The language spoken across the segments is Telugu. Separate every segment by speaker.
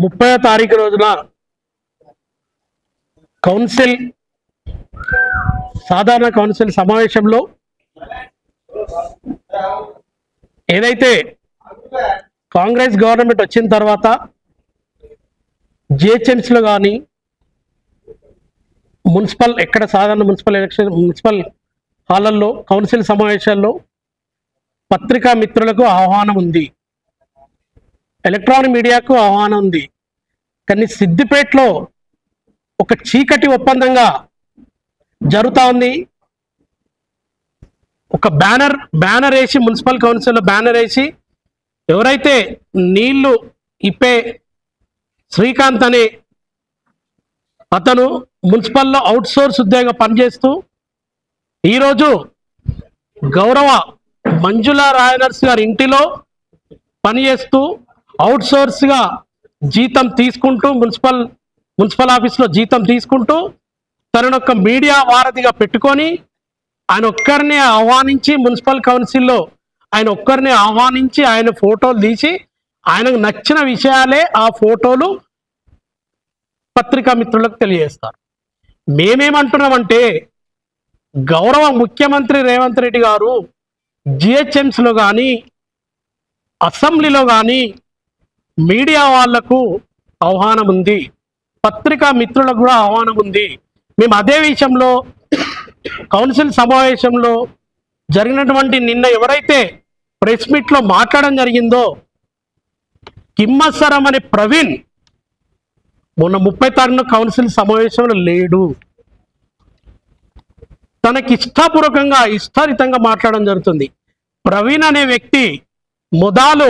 Speaker 1: 30వ తారీఖు రోజున కౌన్సిల్ సాధారణ కౌన్సిల్ సమావేశంలో ఏదైతే కాంగ్రెస్ గవర్నమెంట్ వచ్చిన తర్వాత జిహెచ్ఎంసీలో కానీ మున్సిపల్ ఎక్కడ సాధారణ మున్సిపల్ హాలల్లో కౌన్సిల్ సమావేశాల్లో పత్రికా మిత్రులకు ఆహ్వానం ఉంది, ఎలక్ట్రానిక్ మీడియాకు ఆహ్వానం ఉంది. కానీ సిద్దిపేటలో ఒక చీకటి ఒప్పందంగా జరుగుతూ ఉంది. ఒక బ్యానర్ వేసి మున్సిపల్ కౌన్సిల్లో బ్యానర్ వేసి ఎవరైతే నీళ్లు ఇప్పే శ్రీకాంత్ అనే అతను మున్సిపల్లో అవుట్ సోర్స్ ఉద్యోగం పనిచేస్తూ ఈరోజు గౌరవ మంజులా రాయనర్స్ గారి ఇంటిలో పనిచేస్తూ అవుట్ సోర్స్గా జీతం తీసుకుంటూ మున్సిపల్ ఆఫీస్లో జీతం తీసుకుంటూ తనను ఒక మీడియా వారధిగా పెట్టుకొని ఆయన ఒక్కరిని ఆహ్వానించి మున్సిపల్ కౌన్సిల్లో ఆయన ఒక్కరిని ఆహ్వానించి ఆయన ఫోటోలు తీసి ఆయనకు నచ్చిన విషయాలే ఆ ఫోటోలు పత్రికా మిత్రులకు తెలియజేస్తారు. మేమేమంటున్నామంటే గౌరవ ముఖ్యమంత్రి రేవంత్ రెడ్డి గారు జిహెచ్ఎంసీలో కానీ అసెంబ్లీలో కానీ మీడియా వాళ్లకు ఆహ్వానం ఉంది, పత్రికా మిత్రులకు కూడా ఆహ్వానం ఉంది. మేము అదే విషయంలో కౌన్సిల్ సమావేశంలో జరిగినటువంటి నిన్న ఎవరైతే ప్రెస్ మీట్లో మాట్లాడడం జరిగిందో కిమ్మసరం అనే ప్రవీణ్ మొన్న 30 తారీఖున కౌన్సిల్ సమావేశంలో లేడు. తనకి ఇష్టపూర్వకంగా ఇష్టారితంగా మాట్లాడడం జరుగుతుంది. ప్రవీణ్ అనే వ్యక్తి మొదలు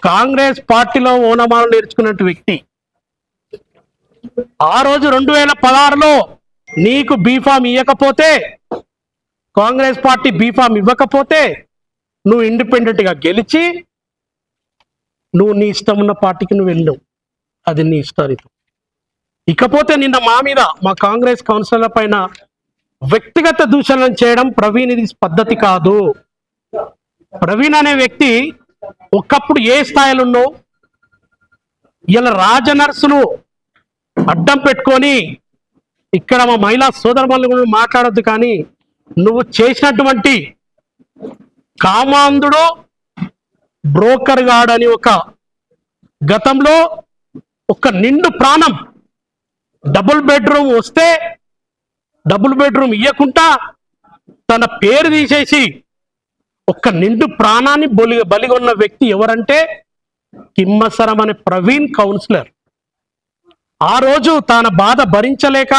Speaker 1: కాంగ్రెస్ పార్టీలో ఓనమాలు నేర్చుకున్నట్టు వ్యక్తి. ఆ రోజు 2016లో నీకు బీఫామ్ ఇవ్వకపోతే, కాంగ్రెస్ పార్టీ బీఫామ్ ఇవ్వకపోతే నువ్వు ఇండిపెండెంట్గా గెలిచి నువ్వు నీ ఇష్టం ఉన్న పార్టీకి నువ్వు వెళ్ళావు, అది నీ ఇష్టారితం. ఇకపోతే నిన్న మా మీద మా కాంగ్రెస్ కౌన్సిలర్ల పైన వ్యక్తిగత దూషణలు చేయడం ప్రవీణ్ ఇది పద్ధతి కాదు. ప్రవీణ్ అనే వ్యక్తి ఒకప్పుడు ఏ స్థాయిలో ఉన్నావు, ఇలా రాజనర్సులు అడ్డం పెట్టుకొని ఇక్కడ మా మహిళా సోదరులు కూడా మాట్లాడొద్దు, కానీ నువ్వు చేసినటువంటి కామాంధుడు బ్రోకర్ గాడని ఒక గతంలో ఒక నిండు ప్రాణం డబుల్ బెడ్రూమ్ వస్తే డబుల్ బెడ్రూమ్ ఇవ్వకుండా తన పేరు తీసేసి ఒక నిండు ప్రాణాన్ని బలిగొన్న వ్యక్తి ఎవరంటే కిమ్మసరం అనే ప్రవీణ్ కౌన్సిలర్. ఆ రోజు తన బాధ భరించలేక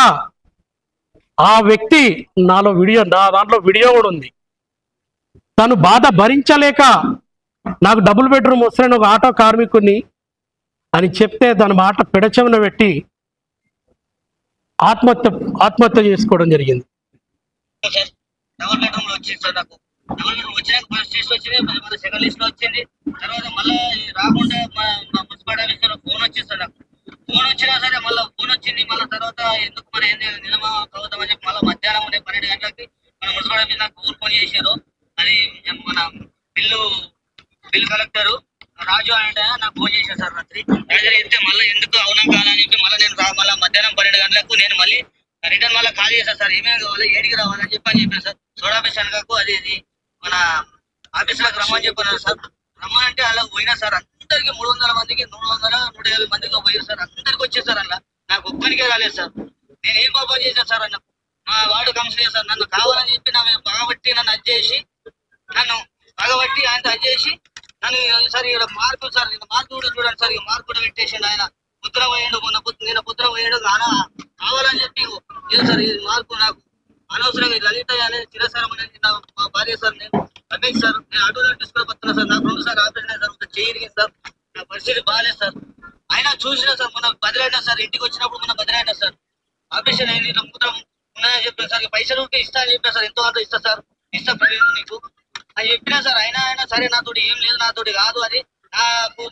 Speaker 1: ఆ వ్యక్తి నా దాంట్లో వీడియో కూడా ఉంది. తను బాధ భరించలేక నాకు డబుల్ బెడ్రూమ్ వస్తే ఒక ఆటో కార్మికుడిని అని చెప్తే దాని మాట పెడచెవిన పెట్టి ఆత్మహత్య చేసుకోవడం జరిగింది.
Speaker 2: డబుల్ బెడ్రూమ్ లో వచ్చింది సార్. నాకు డబుల్ బెడ్రూమ్ వచ్చినాక ఫస్ట్ లిస్ట్ వచ్చింది, మళ్ళీ సెకండ్ లిస్ట్ లో వచ్చింది. తర్వాత మళ్ళీ రాకుండా మా మున్సిపల్ ఆఫీసర్ ఫోన్ వచ్చింది సార్. నాకు ఫోన్ వచ్చినా సరే మళ్ళీ ఫోన్ వచ్చింది. మళ్ళీ తర్వాత ఎందుకు మరి ఏంది నిజమా ప్రభుత్వం అని చెప్పి మళ్ళీ మధ్యాహ్నం 12 గంటలకి మన మున్సిపల్ ఆఫీస్ నాకు ఊరు ఫోన్ చేశారు. అది మన బిల్లు కలెక్టర్ రాజు అంటే నాకు ఫోన్ చేశారు సార్. రాత్రి చెప్తే మళ్ళీ ఎందుకు అవునా కాదని చెప్పి మళ్ళీ నేను మళ్ళీ మధ్యాహ్నం 12 గంటలకు నేను మళ్ళీ రిటర్న్ మళ్ళీ కాల్ చేశాను సార్. ఏమేమి కావాలి, ఏడికి రావాలని చెప్పాను సార్. సోడా ఆఫీస్ అనగాకు అది మన ఆఫీసులకు రమ్మని చెప్పాను సార్. రమ్మనంటే అలా పోయినా సార్. అందరికి 300 మందికి 150 మందికి పోయారు సార్. అందరికి వచ్చేసారు అలా, నాకు ఒక్కరికే రాలేదు సార్. నేను ఏం పాపం చేశాను సార్ అన్న మా వార్డు కౌన్సిలర్ సార్. నన్ను కావాలని చెప్పి పగబట్టి నన్ను అజ్జేసి నన్ను సార్ ఇక్కడ మార్పు సార్, మార్పు కూడా చూడండి సార్. ఇక మార్పు కూడా పెట్టేసాడు ఆయన. పుత్ర పోయాడు నిన్న పుత్ర పోయాడు కావాలని చెప్పి లేదు సార్. ఇది మార్పు నాకు అనవసరంగా లలిత అనేది చిరసారం అనేది నా భార్య సార్. నేను రమేష్ సార్, నేను అటు తీసుకుపోతున్నా సార్. నాకు 2 సార్లు ఆపరేషన్ సార్, ఒక చేయి సార్. నా పరిస్థితి బాగాలేదు సార్. అయినా చూసినా సార్, మొన్న బదిలైనా సార్. ఇంటికి వచ్చినప్పుడు మొన్న బదిలైనా సార్. ఆపరేషన్ అయింది, ఇట్లా మూత్రం ఉన్నాయని చెప్పాను సార్. పైసలు ఉంటే ఇస్తా అని చెప్పాను సార్. ఎంతో అంత ఇస్తా సార్, ఇస్తా ప్రవీణ్ నీకు అని చెప్పినా సార్. అయినా సరే నాతోటి ఏం లేదు, నాతోటి కాదు అది,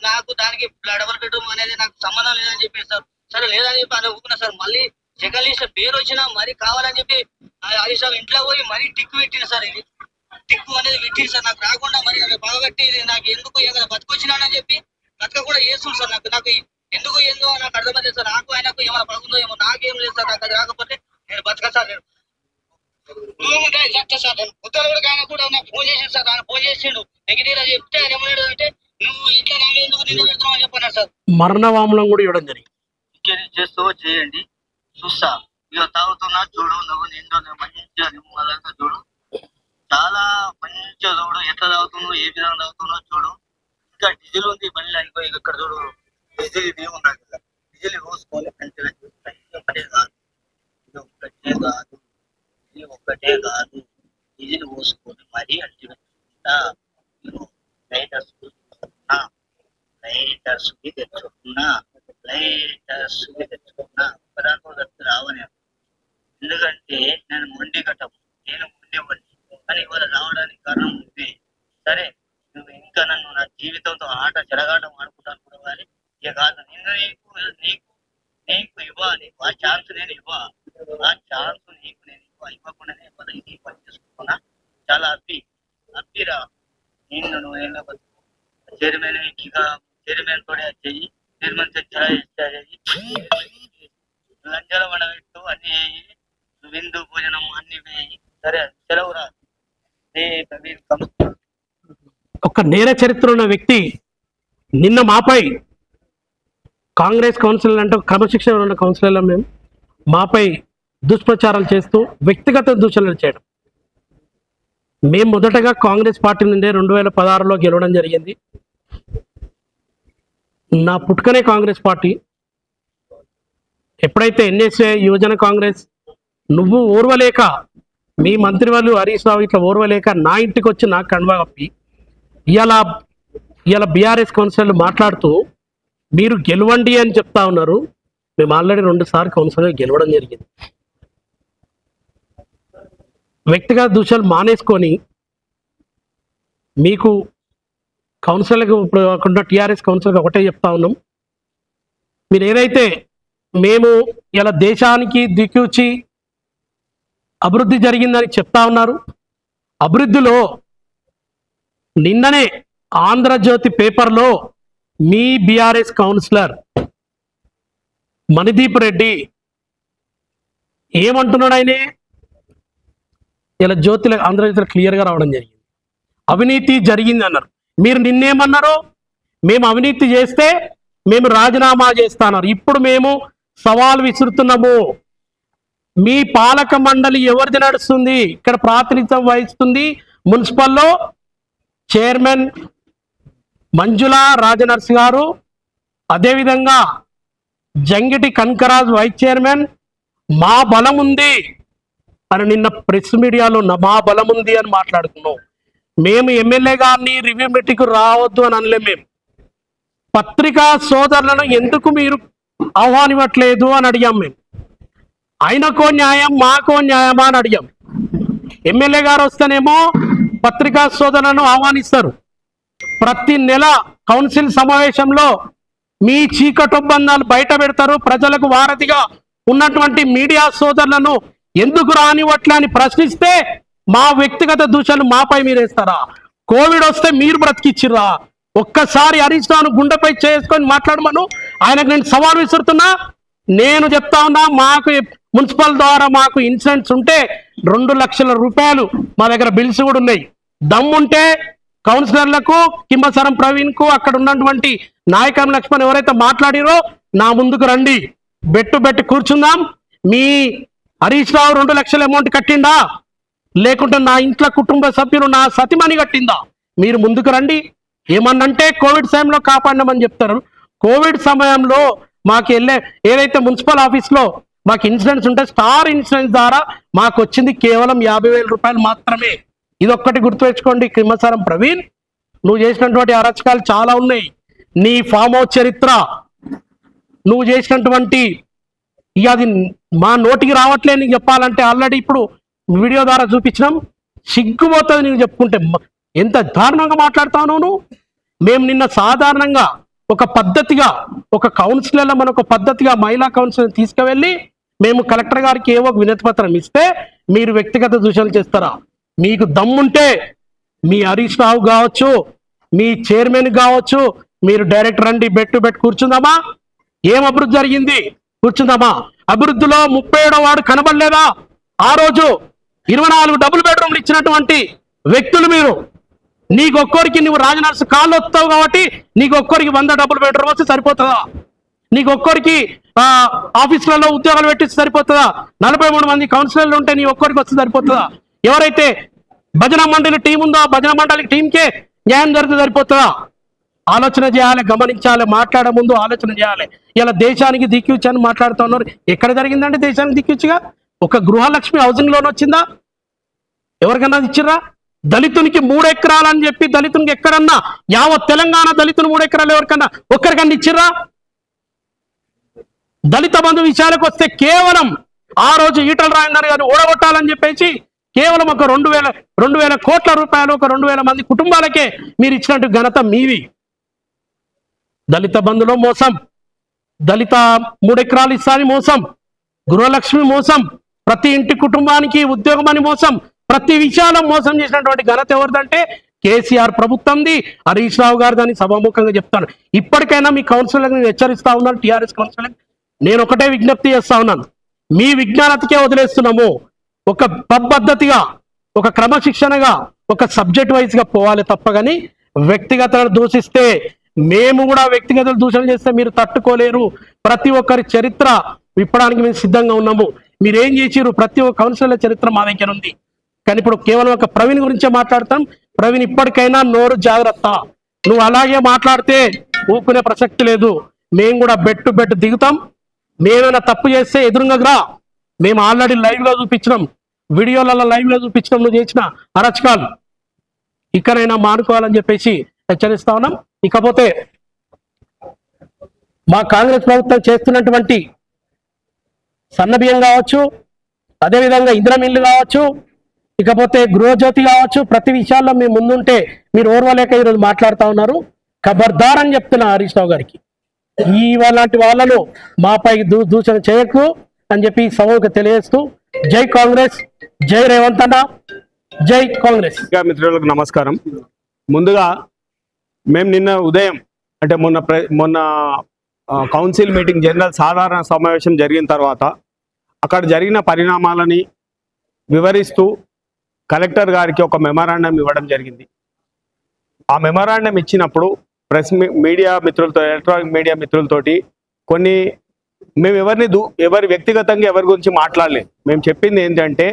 Speaker 2: నాకు దానికి డబుల్ బెడ్రూమ్ అనేది నాకు సంబంధం లేదని చెప్పాను సార్. సరే లేదని చెప్పి అని ఊపుకున్నా సార్. మళ్ళీ సెకండ్ లిస్ట్ పేరు వచ్చినా మరి కావాలని చెప్పి హరీష్ రావు ఇంట్లో పోయి మరీ టిక్కు పెట్టిన సార్. ఇది టిక్కు అనేది పెట్టింది సార్. నాకు రాకుండా మరి బాగా పెట్టి నాకు ఎందుకు బతుకొచ్చినానని చెప్పి బతక కూడా చేస్తుంది సార్. నాకు ఎందుకు ఏందో నాకు అర్థమైంది సార్. నాకు ఆయనకు ఏమైనా పడుకుందో ఏమో, నాకేం లేదు సార్. నాకు అది రాకపోతే నేను బతక సార్. నేను సార్ నేను ఉత్తర కూడా ఆయన కూడా నాకు ఫోన్ చేసిండు సార్. ఆయన ఫోన్ చేసిండు నెగిటివ్ చెప్తే ఆయన ఏమన్నాడు అంటే నువ్వు ఇంట్లో నా మీద ఎందుకు నిన్న పెడుతున్నావు అని చెప్పన్నారు సార్.
Speaker 1: మరణ వామనం కూడా ఇవ్వడం జరిగింది.
Speaker 2: చేస్తూ చేయండి చూస్తా. ఇక తాగుతున్నా చూడు, నువ్వు నిండు మంచిగా నిమ్మలంగా చూడు, చాలా మంచిగా చూడు, ఎట్లా తాగుతున్నావు, ఏ విధంగా తాగుతున్నావు చూడు. ఇంకా డీజిల్ ఉంది బండి అనుకో, ఇక్కడ చూడు డీజిల్ ఇది ఉన్నది కదా, డీజిల్ పోసుకొని మంచిగా ఒకటే కాదు, ఇది ఒక్కటే కాదు, ఇది ఒక్కటే కాదు, డీజిల్ పోసుకొని మరీ అంటిగా లైటర్స్ తెచ్చుకున్నా ఒకదాంతో రావని. ఎందుకంటే నేను మొండి కట్టము, నేను ఉండేవాడిని, కానీ ఇవాళ రావడానికి కారణం ఉంది. సరే నువ్వు ఇంకా నన్ను నా జీవితంతో ఆట చెడగాటం ఆడుకుంటాను కూడా, కానీ ఇక కాదు నిన్ను నీకు ఇవ్వాలి ఆ ఛాన్స్, నేను ఆ ఛాన్స్ నీకు నేను ఇవ్వకుండానే ఇది పని చేసుకున్నా. చాలా హ్యాపీరా. నిన్ను నువ్వు చైర్మన్ చైర్మన్ కూడా చెయ్యి, చైర్మన్ లంచాల పడబెట్టు, అన్ని విందు భోజనం అన్ని వేయి. సరే సెలవురా.
Speaker 1: ఒక నేర చరిత్ర ఉన్న వ్యక్తి నిన్న మాపై కాంగ్రెస్ కౌన్సిలర్ అంటే క్రమశిక్షణ ఉన్న కౌన్సిలర్లో మేము మాపై దుష్ప్రచారాలు చేస్తూ వ్యక్తిగత దూషణలు చేయడం. మేము మొదటగా కాంగ్రెస్ పార్టీ నుండే 2016లో గెలవడం జరిగింది. నా పుట్టుకనే కాంగ్రెస్ పార్టీ. ఎప్పుడైతే ఎన్ఎస్ఏ యువజన కాంగ్రెస్ నువ్వు ఓర్వలేక, మీ మంత్రి వాళ్ళు హరీష్ రావు ఇట్లా ఓర్వలేక నా ఇంటికి వచ్చి నాకు కండువా కప్పి ఇవాళ బీఆర్ఎస్ కౌన్సిలర్లు మాట్లాడుతూ మీరు గెలవండి అని చెప్తా ఉన్నారు. మేము ఆల్రెడీ 2 సార్లు కౌన్సిలర్ గెలవడం జరిగింది. వ్యక్తిగత దూషణలు మానేసుకొని మీకు కౌన్సిలర్కి ఇప్పుడు కాకుండా టీఆర్ఎస్ కౌన్సిలర్కి ఒకటే చెప్తా ఉన్నాం. మీరు ఏదైతే మేము ఇలా దేశానికి దిక్యూచి అభివృద్ధి జరిగిందని చెప్తా ఉన్నారు, అభివృద్ధిలో నిన్ననే ఆంధ్రజ్యోతి పేపర్లో మీ బీఆర్ఎస్ కౌన్సిలర్ మణిదీప్ రెడ్డి ఏమంటున్నాడు, ఆయనే ఇలా జ్యోతిలో ఆంధ్రజ్యోతిలో క్లియర్గా రావడం జరిగింది. అవినీతి జరిగింది అన్నారు. మీరు నిన్నేమన్నారు, మేము అవినీతి చేస్తే మేము రాజీనామా చేస్తాన్నారు. ఇప్పుడు మేము సవాల్ విసురుతున్నాము. మీ పాలక మండలి ఎవరిది నడుస్తుంది? ఇక్కడ ప్రాతినిధ్యం వహిస్తుంది మున్సిపల్లో చైర్మన్ మంజులా రాజనర్సి గారు, అదేవిధంగా జంగిటి కనకరాజ్ వైస్ చైర్మన్. మా బలం ఉంది అని నిన్న ప్రెస్ మీడియాలో మా బలం ఉంది అని మాట్లాడుతున్నాం. మేము ఎమ్మెల్యే గారిని రివ్యూ మీటింగ్కు రావద్దు అని అనలేం. మేము పత్రికా సోదరులను ఎందుకు మీరు ఆహ్వానివ్వట్లేదు అని అడిగాం. మేము ఆయనకో న్యాయం మాకో న్యాయమా అని అడిగాం. ఎమ్మెల్యే గారు వస్తేనేమో పత్రికా సోదరులను ఆహ్వానిస్తారు. ప్రతి నెల కౌన్సిల్ సమావేశంలో మీ చీకటొప్పందాలు బయట పెడతారు. ప్రజలకు వారధిగా ఉన్నటువంటి మీడియా సోదరులను ఎందుకు రానివ్వట్లే అని ప్రశ్నిస్తే మా వ్యక్తిగత దూషణలు మాపై మీరేస్తారా? కోవిడ్ వస్తే మీరు బ్రతికిచ్చిర్రా? ఒక్కసారి హరీష్ రావును గుండెపై చేసుకొని మాట్లాడమను. ఆయనకు నేను సవాల్ విసురుతున్నా. నేను చెప్తా ఉన్నా, మాకు మున్సిపల్ ద్వారా మాకు ఇన్సూరెన్స్ ఉంటే 2 లక్షల రూపాయలు మా దగ్గర బిల్స్ కూడా ఉన్నాయి. దమ్ముంటే కౌన్సిలర్లకు కింబసరం ప్రవీణ్ కు అక్కడ ఉన్నటువంటి నాయకం లక్ష్మణ్ ఎవరైతే మాట్లాడిరో నా ముందుకు రండి, బెట్టు కూర్చుందాం. మీ హరీష్ రావు 2 లక్షల అమౌంట్ కట్టిందా, లేకుంటే నా ఇంట్లో కుటుంబ సభ్యులు నా సతిమణి కట్టిందా? మీరు ముందుకు రండి. ఏమన్నంటే కోవిడ్ సమయంలో కాపాడమని చెప్తారు. కోవిడ్ సమయంలో మాకు ఏదైతే మున్సిపల్ ఆఫీస్లో మాకు ఇన్సూరెన్స్ ఉంటే స్టార్ ఇన్సూరెన్స్ ద్వారా మాకు వచ్చింది కేవలం 50,000 రూపాయలు మాత్రమే. ఇదొక్కటి గుర్తుపెట్టుకోండి. కింబసరం ప్రవీణ్, నువ్వు చేసినటువంటి అరాచకాలు చాలా ఉన్నాయి. నీ ఫామ్ హౌస్ చరిత్ర, నువ్వు చేసినటువంటి ఇక అది మా నోటికి రావట్లే నీకు చెప్పాలంటే. ఆల్రెడీ ఇప్పుడు వీడియో ద్వారా చూపించినాం. సిగ్గుపోతుంది నీకు చెప్పుకుంటే. ఎంత దారుణంగా మాట్లాడుతావు నువ్వు. మేము నిన్న సాధారణంగా ఒక పద్ధతిగా ఒక కౌన్సిలర్లో మనం ఒక పద్ధతిగా మహిళా కౌన్సిలర్ తీసుకువెళ్ళి మేము కలెక్టర్ గారికి ఏవో వినతి పత్రం ఇస్తే మీరు వ్యక్తిగత దూషణలు చేస్తారా? మీకు దమ్ముంటే మీ హరీష్ రావు కావచ్చు, మీ చైర్మన్ కావచ్చు, మీరు డైరెక్ట్ రండి, బెట్టు కూర్చుందామా? ఏం అభివృద్ధి జరిగింది కూర్చుందామా? అభివృద్ధిలో 37వ వార్డు కనబడలేదా? ఆ రోజు 24 డబుల్ బెడ్రూమ్లు ఇచ్చినటువంటి వ్యక్తులు మీరు. నీకొక్కరికి నువ్వు రాజనర్సు కాళ్ళు వస్తావు కాబట్టి నీకొక్కరికి 100 డబుల్ బెడ్రూమ్ వస్తే సరిపోతుందా? నీకొక్కరికి ఆఫీసులలో ఉద్యోగాలు పెట్టిస్తే సరిపోతుందా? 43 మంది కౌన్సిలర్లు ఉంటే నీ ఒక్కరికి వస్తే సరిపోతుందా? ఎవరైతే భజన మండలి టీం ఉందో ఆ భజన మండలి టీంకే న్యాయం జరిగితే సరిపోతుందా? ఆలోచన చేయాలి, గమనించాలి, మాట్లాడే ముందు ఆలోచన చేయాలి. ఇలా దేశానికి దిక్కిచ్చి అని మాట్లాడుతూ ఉన్నారు. ఎక్కడ జరిగిందంటే దేశానికి దిక్కిచ్చిగా ఒక గృహలక్ష్మి హౌసింగ్ లోన్ వచ్చిందా? ఎవరికన్నా ఇచ్చిర్రా? దళితునికి 3 ఎకరాలు అని చెప్పి దళితునికి ఎక్కడన్నా యావత్ తెలంగాణ దళితులు 3 ఎకరాలు ఎవరికన్నా ఒక్కరికన్నా ఇచ్చిర్రా? దళిత బంధు విషయాలకు వస్తే కేవలం ఆ రోజు ఈటల రాజేందర్ గారు ఓడగొట్టాలని చెప్పేసి కేవలం ఒక 2,000 కోట్ల రూపాయలు ఒక 2,000 మంది కుటుంబాలకే మీరు ఇచ్చినట్టు ఘనత మీవి. దళిత బంధులో మోసం, దళిత 3 ఎకరాలు ఇస్తాని మోసం, గృహలక్ష్మి మోసం, ప్రతి ఇంటి కుటుంబానికి ఉద్యోగం అని మోసం, ప్రతి విషయాల్లో మోసం చేసినటువంటి ఘనత ఎవరిదంటే కేసీఆర్ ప్రభుత్వంది, హరీష్ రావు గారు దాన్ని సభాముఖంగా చెప్తాను. ఇప్పటికైనా మీ కౌన్సిలర్ని నేను హెచ్చరిస్తా ఉన్నాను. టీఆర్ఎస్ కౌన్సిలర్ నేను ఒకటే విజ్ఞప్తి చేస్తా ఉన్నాను, మీ విజ్ఞానతకే వదిలేస్తున్నాము. ఒక పద్ధతిగా, ఒక క్రమశిక్షణగా, ఒక సబ్జెక్ట్ వైజ్ గా పోవాలి తప్ప కానీ వ్యక్తిగతను దూషిస్తే, మేము కూడా వ్యక్తిగత దూషణ చేస్తే మీరు తట్టుకోలేరు. ప్రతి ఒక్కరి చరిత్ర విప్పడానికి మేము సిద్ధంగా ఉన్నాము. మీరేం చేసిరు? ప్రతి ఒక్క కౌన్సిలర్ చరిత్ర మా దగ్గర ఉంది. కానీ ఇప్పుడు కేవలం ఒక ప్రవీణ్ గురించే మాట్లాడతాం. ప్రవీణ్ ఇప్పటికైనా నోరు జాగ్రత్త. నువ్వు అలాగే మాట్లాడితే ఊపుకునే ప్రసక్తి లేదు. మేము కూడా బెట్టు దిగుతాం. మేమైనా తప్పు చేస్తే ఎదురుగా రా. మేము ఆల్రెడీ లైవ్ లో చూపించినాం, వీడియోలలో లైవ్ లో చూపించినాం నువ్వు చేసిన అరచకాలు. ఇక్కడైనా మానుకోవాలని చెప్పేసి హెచ్చరిస్తా ఉన్నాం. ఇకపోతే మా కాంగ్రెస్ ప్రభుత్వం చేస్తున్నటువంటి సన్నబియ్యం కావచ్చు, అదేవిధంగా ఇందిరం ఇల్లు కావచ్చు, ఇకపోతే గృహజ్యోతి కావచ్చు, ప్రతి విషయాల్లో మేము ముందుంటే మీరు ఓర్వలేక ఈరోజు మాట్లాడుతూ ఉన్నారు. ఖబర్దార్ అని చెప్తున్నా హరీష్ రావు గారికి, ఇలాంటి వాళ్ళను మాపై దూషణ చేయకు అని చెప్పి సభకు తెలియజేస్తూ జై కాంగ్రెస్, జై రేవంత్ అన్న, జై కాంగ్రెస్.
Speaker 3: మిత్రులకు నమస్కారం. ముందుగా మేము నిన్న ఉదయం అంటే మొన్న కౌన్సిల్ మీటింగ్ జనరల్ సాధారణ సమావేశం జరిగిన తర్వాత అక్కడ జరిగిన పరిణామాలని వివరిస్తూ కలెక్టర్ గారికి ఒక మెమరాండం ఇవ్వడం జరిగింది. ఆ మెమరాండం ఇచ్చినప్పుడు ప్రెస్ మీడియా మిత్రులతో, ఎలక్ట్రానిక్ మీడియా మిత్రులతోటి కొన్ని మేము ఎవరి వ్యక్తిగతంగా ఎవరి గురించి మాట్లాడలేదు. మేము చెప్పింది ఏంటంటే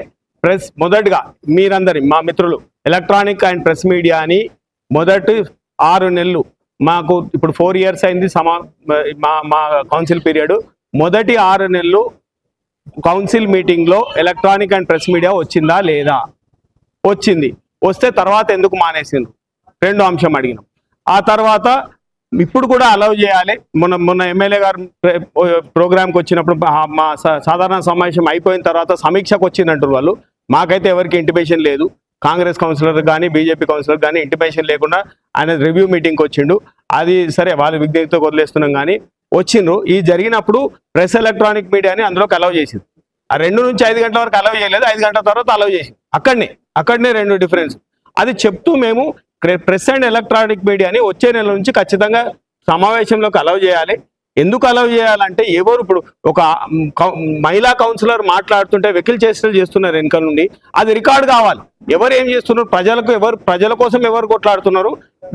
Speaker 3: మొదటిగా మీరందరి మా మిత్రులు ఎలక్ట్రానిక్ అండ్ ప్రెస్ మీడియా అని మొదటి 6 నెలలు మాకు ఇప్పుడు 4 years అయింది మా కౌన్సిల్ పీరియడ్. మొదటి 6 నెలలు కౌన్సిల్ మీటింగ్లో ఎలక్ట్రానిక్ అండ్ ప్రెస్ మీడియా వచ్చిందా లేదా? వచ్చింది. వస్తే తర్వాత ఎందుకు మానేసిండ్రు? 2వ అంశం అడిగినాం. ఆ తర్వాత ఇప్పుడు కూడా అలౌ చేయాలి. మొన్న ఎమ్మెల్యే గారు ప్రోగ్రామ్కి వచ్చినప్పుడు మా సాధారణ సమావేశం అయిపోయిన తర్వాత సమీక్షకు వచ్చిందంటారు వాళ్ళు. మాకైతే ఎవరికి ఇంటిమేషన్ లేదు. కాంగ్రెస్ కౌన్సిలర్ కానీ బీజేపీ కౌన్సిలర్ కానీ ఇంటిమేషన్ లేకుండా ఆయన రివ్యూ మీటింగ్కి వచ్చిండు. అది సరే, వాళ్ళు విజ్ఞప్తితో వదిలేస్తున్నాం కానీ వచ్చిండ్రు. ఈ జరిగినప్పుడు ప్రెస్ ఎలక్ట్రానిక్ మీడియాని అందులోకి అలౌ చేసింది. ఆ 2 నుంచి 5 గంటల వరకు అలౌ చేయలేదు, 5 గంటల తర్వాత అలౌ చేసింది. అక్కడనే 2 డిఫరెన్స్. అది చెప్తూ మేము ప్రెస్ అండ్ ఎలక్ట్రానిక్ మీడియాని వచ్చే నెల నుంచి ఖచ్చితంగా సమావేశంలోకి అలౌ చేయాలి. ఎందుకు అలౌ చేయాలంటే ఎవరు ఇప్పుడు ఒక మహిళా కౌన్సిలర్ మాట్లాడుతుంటే వెకిల్ చేష్టలు చేస్తున్నారు వెనుక నుండి, అది రికార్డ్ కావాలి. ఎవరు ఏం చేస్తున్నారు, ప్రజల కోసం ఎవరు కొట్లాడుతున్నారు,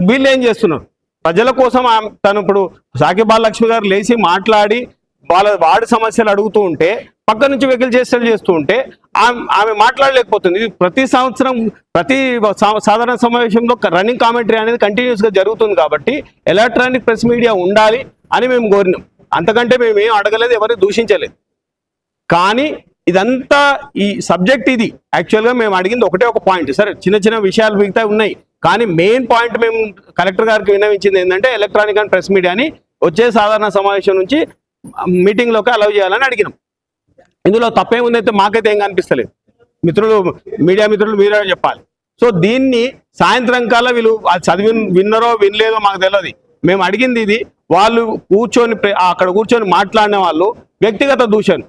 Speaker 3: వీళ్ళు ఏం చేస్తున్నారు ప్రజల కోసం. తను ఇప్పుడు సాకి బాలలక్ష్మి గారు లేచి మాట్లాడి వార్డు సమస్యలు అడుగుతూ ఉంటే పక్క నుంచి వెకిల్ చేష్టలు చేస్తూ ఉంటే ఆమె మాట్లాడలేకపోతుంది. ఇది ప్రతి సంవత్సరం ప్రతి సాధారణ సమావేశంలో రన్నింగ్ కామెంటరీ అనేది కంటిన్యూస్గా జరుగుతుంది. కాబట్టి ఎలక్ట్రానిక్ ప్రెస్ మీడియా ఉండాలి అని మేము కోరినాం. అంతకంటే మేము ఏం అడగలేదు, ఎవరిని దూషించలేదు. కానీ ఇదంతా ఈ సబ్జెక్ట్ ఇది యాక్చువల్గా మేము అడిగింది ఒక పాయింట్. సరే, చిన్న విషయాలు మిగతా ఉన్నాయి, కానీ మెయిన్ పాయింట్ మేము కలెక్టర్ గారికి విన్నవించింది ఏంటంటే ఎలక్ట్రానిక్ అండ్ ప్రెస్ మీడియాని వచ్చే సాధారణ సమావేశం నుంచి మీటింగ్లోకి అలౌ చేయాలని అడిగినాం. ఇందులో తప్పేముందైతే మాకైతే ఏం కనిపిస్తలేదు. మీడియా మిత్రులు మీరే చెప్పాలి. సో దీన్ని సాయంత్రం కల్లా వీళ్ళు చదివి విన్నరో వినలేదో మాకు తెలియదు. మేము అడిగింది ఇది. వాళ్ళు అక్కడ కూర్చొని మాట్లాడిన వాళ్ళు వ్యక్తిగత దూషణ.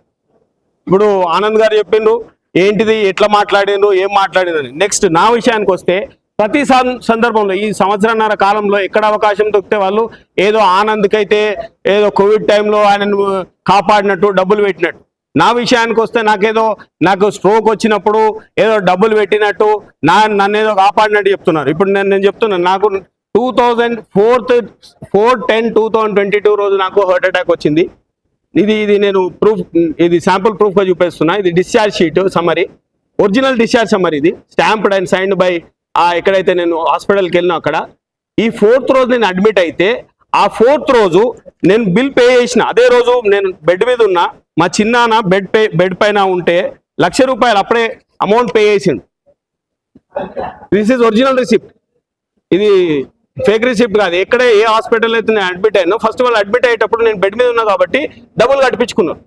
Speaker 3: ఇప్పుడు ఆనంద్ గారు చెప్పిండ్రు ఏంటిది, ఎట్లా మాట్లాడిండ్రు, ఏం మాట్లాడిండ్రు. నెక్స్ట్ నా విషయానికి వస్తే ప్రతి సందర్భంలో ఈ సంవత్సరన్నర కాలంలో ఎక్కడ అవకాశం దొరికితే వాళ్ళు ఏదో ఆనంద్కైతే ఏదో కోవిడ్ టైంలో ఆయనను కాపాడినట్టు డబ్బులు పెట్టినట్టు. నా విషయానికి వస్తే నాకు స్ట్రోక్ వచ్చినప్పుడు ఏదో డబ్బులు పెట్టినట్టు నన్ను ఏదో కాపాడినట్టు చెప్తున్నారు. ఇప్పుడు నేను చెప్తున్నాను, నాకు 4/10/2022 రోజు నాకు హార్ట్ అటాక్ వచ్చింది. ఇది నేను ఇది శాంపుల్ ప్రూఫ్గా చూపిస్తున్నా. ఇది discharge sheet summary, original discharge summary, ఇది స్టాంప్డ్ అండ్ సైన్డ్ బై ఎక్కడైతే నేను హాస్పిటల్కి వెళ్ళినా అక్కడ. ఈ 4th రోజు నేను అడ్మిట్ అయితే ఆ 4th రోజు నేను బిల్ పే చేసిన. అదే రోజు నేను బెడ్ మీద ఉన్నా, మా చిన్నాన్న బెడ్ పైన ఉంటే ₹1,00,000 అప్పుడే అమౌంట్ పే చేసిండు. దిస్ ఈజ్ ఒరిజినల్ రిసిప్ట్, ఇది ఫేక్ రిసిప్ట్ కాదు. ఏ హాస్పిటల్ అయితే నేను అడ్మిట్ అయినా ఫస్ట్ వాళ్ళు అడ్మిట్ అయ్యేటప్పుడు నేను బెడ్ మీద ఉన్నా కాబట్టి డబ్బులు కట్టించుకున్నాను.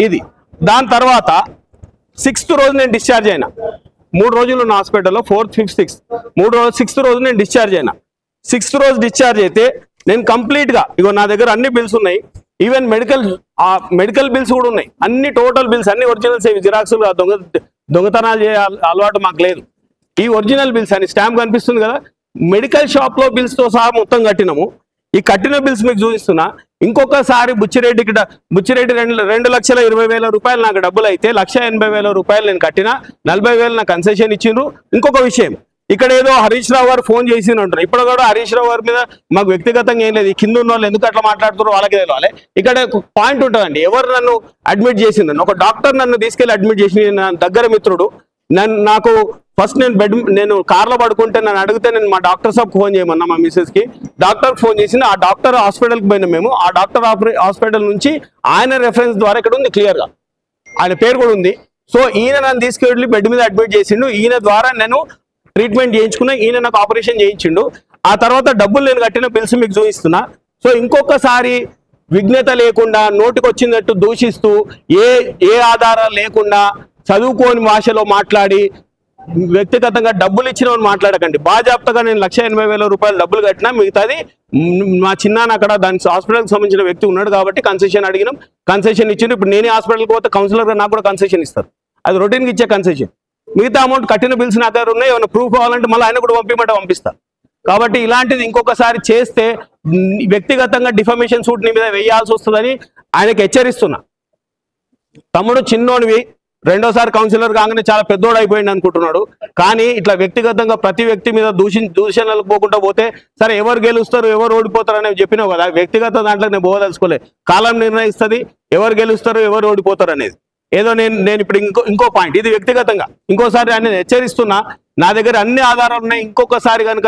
Speaker 3: ఇది దాని తర్వాత 6th రోజు నేను డిశ్చార్జ్ అయినా. 3 రోజులు ఉన్న హాస్పిటల్లో 4th, 5th, 6th 6th రోజు నేను డిశ్చార్జ్ అయినా. 6th రోజు డిశ్చార్జ్ అయితే నేను కంప్లీట్గా నా దగ్గర అన్ని బిల్స్ ఉన్నాయి. ఈవెన్ మెడికల్ బిల్స్ కూడా ఉన్నాయి. అన్ని టోటల్ బిల్స్ అన్ని ఒరిజినల్స్, జిరాక్సులు, దొంగతనాలు చేయాలి అలవాటు మాకు లేదు. ఈ ఒరిజినల్ బిల్స్ అని స్టాంప్ కనిపిస్తుంది కదా, మెడికల్ షాప్లో బిల్స్తో సహా మొత్తం కట్టినాము. ఈ కట్టిన బిల్స్ మీకు చూపిస్తున్నా. ఇంకొకసారి బుచ్చిరెడ్డి 2,20,000 రూపాయలు నాకు డబ్బులు అయితే ₹1,80,000 నేను కట్టినా, 40,000 నాకు కన్సెషన్ ఇచ్చిండ్రు. ఇంకొక విషయం, ఇక్కడ ఏదో హరీష్ రావు గారు ఫోన్ చేసి అంటారు. ఇప్పుడు కూడా హరీష్ రావు గారి మీద మాకు వ్యక్తిగతంగా ఏం లేదు. ఈ కింద ఉన్న వాళ్ళు ఎందుకు అట్లా మాట్లాడుతారో వాళ్ళకి తెలియాలి. ఇక్కడ పాయింట్ ఉంటుందండి, ఎవరు నన్ను అడ్మిట్ చేసిందని. ఒక డాక్టర్ నన్ను తీసుకెళ్లి అడ్మిట్ చేసి, నా దగ్గర మిత్రుడు నాకు ఫస్ట్ నేను కార్లో పడుకుంటే నన్ను అడిగితే నేను మా డాక్టర్ సాబ్కి ఫోన్ చేయమన్నా, మా మిస్సెస్కి. డాక్టర్కి ఫోన్ చేసింది. ఆ డాక్టర్ హాస్పిటల్కి పోయినా మేము. ఆ డాక్టర్ హాస్పిటల్ నుంచి ఆయన రెఫరెన్స్ ద్వారా ఇక్కడ ఉంది క్లియర్గా, ఆయన పేరు కూడా ఉంది. సో ఈయన నన్ను తీసుకెళ్ళి బెడ్ మీద అడ్మిట్ చేసిండు. ఈయన ద్వారా నేను ట్రీట్మెంట్ చేయించుకున్నా. ఈయన నాకు ఆపరేషన్ చేయించిండు. ఆ తర్వాత డబ్బులు నేను కట్టిన బిల్స్ మీకు చూపిస్తున్నా. సో ఇంకొకసారి విఘ్నత లేకుండా నోటికి వచ్చినట్టు దూషిస్తూ ఏ ఆధారాలు లేకుండా చదువుకోని భాషలో మాట్లాడి వ్యక్తిగతంగా డబ్బులు ఇచ్చినవని మాట్లాడకండి. బాజాప్తగా నేను ₹1,80,000 డబ్బులు కట్టినా, మిగతాది మా చిన్నాన్న అక్కడ దానికి హాస్పిటల్కి సంబంధించిన వ్యక్తి ఉన్నాడు కాబట్టి కన్సెషన్ అడిగినాం, కన్సెషన్ ఇచ్చిండు. ఇప్పుడు నేనే హాస్పిటల్కి పోతే కౌన్సిలర్గా నాకు కూడా కన్సెషన్ ఇస్తారు. అది రొటీన్కి ఇచ్చే కన్సెషన్. మిగతా అమౌంట్ కట్టిన బిల్స్ నా దగ్గర ఉన్నాయి. ఏమైనా ప్రూఫ్ కావాలంటే మళ్ళీ ఆయన కూడా పంపిస్తా. కాబట్టి ఇలాంటిది ఇంకొకసారి చేస్తే వ్యక్తిగతంగా డిఫమేషన్ సూట్ నీ మీద వేయాల్సి వస్తుందని ఆయనకు హెచ్చరిస్తున్నా. తమ్ముడు చిన్నోనివి, రెండోసారి కౌన్సిలర్ కాగానే చాలా పెద్దోడు అయిపోయింది అనుకుంటున్నాడు. కానీ ఇట్లా వ్యక్తిగతంగా ప్రతి వ్యక్తి మీద దూషణలకు పోకుండా పోతే సరే ఎవరు గెలుస్తారు ఎవరు ఓడిపోతారు అనేది చెప్పినావు కదా. వ్యక్తిగత దాంట్లో నేను పోదలుచుకోలే. కాలం నిర్ణయిస్తుంది ఎవరు గెలుస్తారు ఎవరు ఓడిపోతారు అనేది. ఏదో నేను ఇప్పుడు ఇంకో పాయింట్, ఇది వ్యక్తిగతంగా ఇంకోసారి ఆయన హెచ్చరిస్తున్నా. నా దగ్గర అన్ని ఆధారాలు ఉన్నాయి. ఇంకొకసారి కనుక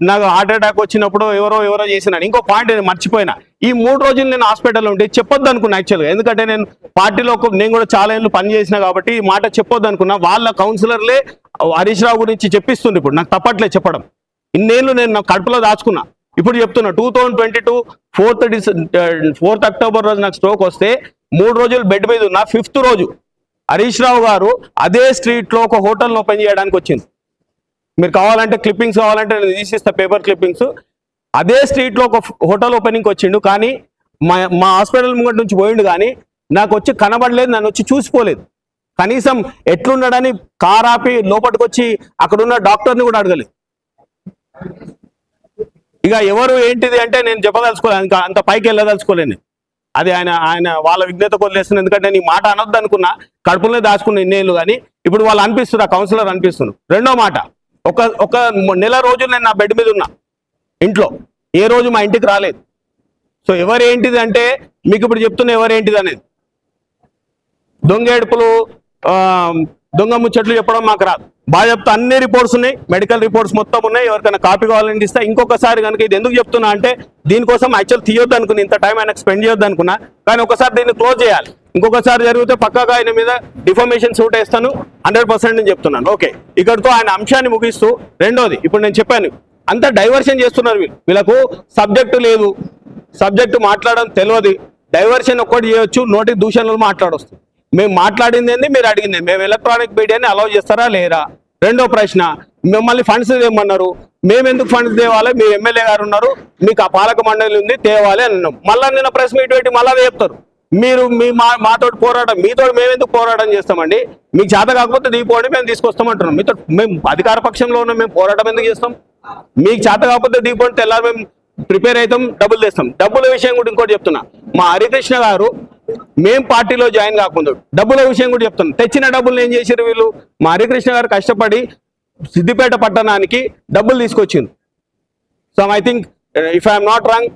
Speaker 3: నాకు హార్ట్ అటాక్ వచ్చినప్పుడు ఎవరో చేసినాను. ఇంకో పాయింట్ నేను మర్చిపోయినా. ఈ 3 రోజులు నేను హాస్పిటల్లో ఉంటే చెప్పొద్దు అనుకున్నా యాక్చువల్గా. ఎందుకంటే నేను పార్టీలో నేను కూడా చాలా ఏళ్ళు పని చేసిన కాబట్టి ఈ మాట చెప్పొద్దు అనుకున్నా. వాళ్ళ కౌన్సిలర్లే హరీష్ రావు గురించి చెప్పిస్తుంది. ఇప్పుడు నాకు తప్పట్లే చెప్పడం. ఇన్నేళ్ళు నేను నా కడుపులో దాచుకున్నా. ఇప్పుడు చెప్తున్నా 2022 4th అక్టోబర్ రోజు నాకు స్ట్రోక్ వస్తే 3 రోజులు బెడ్ మీద ఉన్న 5th రోజు హరీష్ రావు గారు అదే స్ట్రీట్లో ఒక హోటల్ ఓపెన్ చేయడానికి వచ్చింది. మీరు కావాలంటే క్లిప్పింగ్స్ కావాలంటే నేను తీసిస్తా, పేపర్ క్లిప్పింగ్స్. అదే స్ట్రీట్లో ఒక హోటల్ ఓపెనింగ్కి వచ్చిండు. కానీ మా హాస్పిటల్ ముంగటి నుంచి పోయిండు. కానీ నాకు వచ్చి కనబడలేదు, నన్ను వచ్చి చూసిపోలేదు. కనీసం ఎట్లున్నాడని కార్ ఆపి లోపలికి వచ్చి అక్కడున్న డాక్టర్ని కూడా అడగలేదు. ఇక ఎవరు ఏంటిది అంటే నేను చెప్పదలుచుకోలేదు, ఇంకా అంత పైకి వెళ్ళదలుచుకోలేను. అది ఆయన వాళ్ళ విఘ్నత కొదిలేస్తుంది. ఎందుకంటే నీ మాట అనొద్దు అనుకున్నా, కడుపులోనే దాచుకున్న ఇన్నేళ్ళు. కానీ ఇప్పుడు వాళ్ళు అనిపిస్తుంది, ఆ కౌన్సిలర్ అనిపిస్తుంది. రెండో మాట, ఒక నెల రోజులు నేను నా బెడ్ మీద ఉన్నా ఇంట్లో, ఏ రోజు మా ఇంటికి రాలేదు. సో ఎవరేంటిది అంటే మీకు ఇప్పుడు చెప్తున్నా ఎవరేంటిది అనేది. దొంగ ఏడుపులు దొంగ ముచ్చట్లు చెప్పడం మాకు రాదు. బాగా చెప్తా, అన్ని రిపోర్ట్స్ ఉన్నాయి, మెడికల్ రిపోర్ట్స్ మొత్తం ఉన్నాయి. ఎవరికైనా కాపీ కావాలని ఇస్తా. ఇంకొకసారి కనుక ఇది ఎందుకు చెప్తున్నా అంటే దీనికోసం యాక్చువల్ తీయొద్దు అనుకున్నా, ఇంత టైం ఆయనకు స్పెండ్ చేయొద్దు అనుకున్నా. కానీ ఒకసారి దీన్ని క్లోజ్ చేయాలి. ఇంకొకసారి జరిగితే పక్కాగా ఆయన మీద డిఫర్మేషన్ సూట్ వేస్తాను 100% నేను చెప్తున్నాను. ఓకే, ఇక్కడితో ఆయన అంశాన్ని ముగిస్తూ రెండోది ఇప్పుడు నేను చెప్పాను, అంతా డైవర్షన్ చేస్తున్నారు. వీళ్ళకు సబ్జెక్టు లేదు, సబ్జెక్టు మాట్లాడడం తెలియదు. డైవర్షన్ ఒక్కటి చేయొచ్చు, నోటి దూషణలు మాట్లాడొస్తుంది. మేము మాట్లాడింది ఏంది, మీరు అడిగింది. మేము ఎలక్ట్రానిక్ మీడియాని అలౌ చేస్తారా లేరా? రెండో ప్రశ్న, మిమ్మల్ని ఫండ్స్ తేమన్నారు. మేము ఎందుకు ఫండ్స్ తేవాలి? మీ ఎమ్మెల్యే గారు ఉన్నారు, మీకు ఆ పాలక మండలి ఉంది, తేవాలి అని అన్నాం. మళ్ళీ నిన్న ప్రెస్ మీట్ పెట్టి మళ్ళీ చెప్తారు మీరు మాతోటి పోరాటం, మీతో మేము ఎందుకు పోరాటం చేస్తామండి? మీకు చేత కాకపోతే దిగిపోండి, మేము తీసుకొస్తామంటున్నాం. మీతో మేము అధికార పక్షంలో ఉన్నాం, మేము పోరాటం ఎందుకు చేస్తాం? మీకు చేత కాకపోతే దిగిపోండి, తెల్లారి మేము ప్రిపేర్ అవుతాం, డబ్బులు తెస్తాం. డబ్బుల విషయం కూడా ఇంకోటి చెప్తున్నా, మా హరికృష్ణ గారు మేము పార్టీలో జాయిన్ కాకుండా డబ్బుల విషయం కూడా చెప్తున్నాం. తెచ్చిన డబ్బులు ఏం చేశారు వీళ్ళు? మా హరికృష్ణ గారు కష్టపడి సిద్దిపేట పట్టణానికి డబ్బులు తీసుకొచ్చింది. So I think if I'm not wrong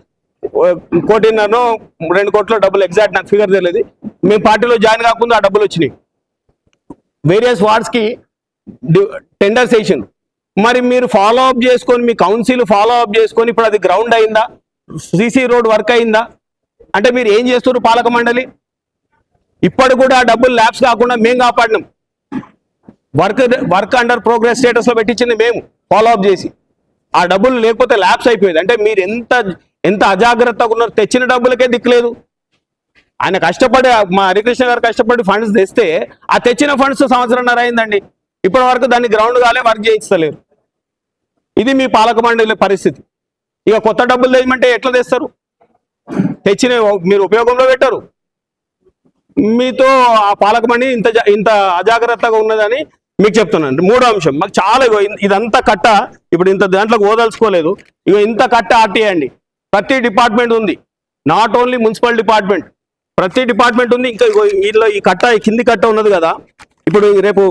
Speaker 3: 1.5 కోటిన్నరనో 2 కోట్ల డబ్బులు, ఎగ్జాక్ట్ నాకు ఫిగర్ తెలియదు. మేము పార్టీలో జాయిన్ కాకుండా ఆ డబ్బులు వచ్చినాయి. వేరియస్ వార్డ్స్కి టెండర్స్ వేసిండు. మరి మీరు ఫాలో అప్ చేసుకొని, మీ కౌన్సిల్ ఫాలో అప్ చేసుకొని ఇప్పుడు అది గ్రౌండ్ అయిందా? సిసి రోడ్ వర్క్ అయిందా? అంటే మీరు ఏం చేస్తున్నారు పాలక మండలి? ఇప్పటి కూడా ఆ డబ్బులు ల్యాబ్స్ కాకుండా మేము కాపాడినాం. వర్క్ అండర్ ప్రోగ్రెస్ స్టేటస్ లో పెట్టించింది మేము, ఫాలో అప్ చేసి. ఆ డబ్బులు లేకపోతే ల్యాబ్స్ అయిపోయేది. అంటే మీరు ఎంత అజాగ్రత్తగా ఉన్నారు. తెచ్చిన డబ్బులకే దిక్కులేదు. ఆయన కష్టపడి, మా హరికృష్ణ గారు కష్టపడి ఫండ్స్ తెస్తే ఆ తెచ్చిన ఫండ్స్ 1.5 సంవత్సరం అయిందండి. ఇప్పటి వరకు దాన్ని గ్రౌండ్ కాలే, వర్క్ చేయిస్తలేరు. ఇది మీ పాలక మండలి పరిస్థితి. ఇక కొత్త డబ్బులు తెచ్చమంటే ఎట్లా తెస్తారు? తెచ్చిన మీరు ఉపయోగంలో పెట్టారు. మీతో ఆ పాలక మండలి ఇంత అజాగ్రత్తగా ఉన్నదని మీకు చెప్తున్నాను. మూడో అంశం, మాకు చాలా ఇదంతా కట్ట, ఇప్పుడు ఇంత దాంట్లోకి ఓదలుచుకోలేదు. ఇక ఇంత కట్ట ఆర్టీఐ అండి. ప్రతి డిపార్ట్మెంట్ ఉంది, నాట్ ఓన్లీ మున్సిపల్ డిపార్ట్మెంట్, ప్రతి డిపార్ట్మెంట్ ఉంది. ఇంకా వీళ్ళు ఈ కట్ట, ఈ కింది కట్ట ఉన్నది కదా, ఇప్పుడు రేపు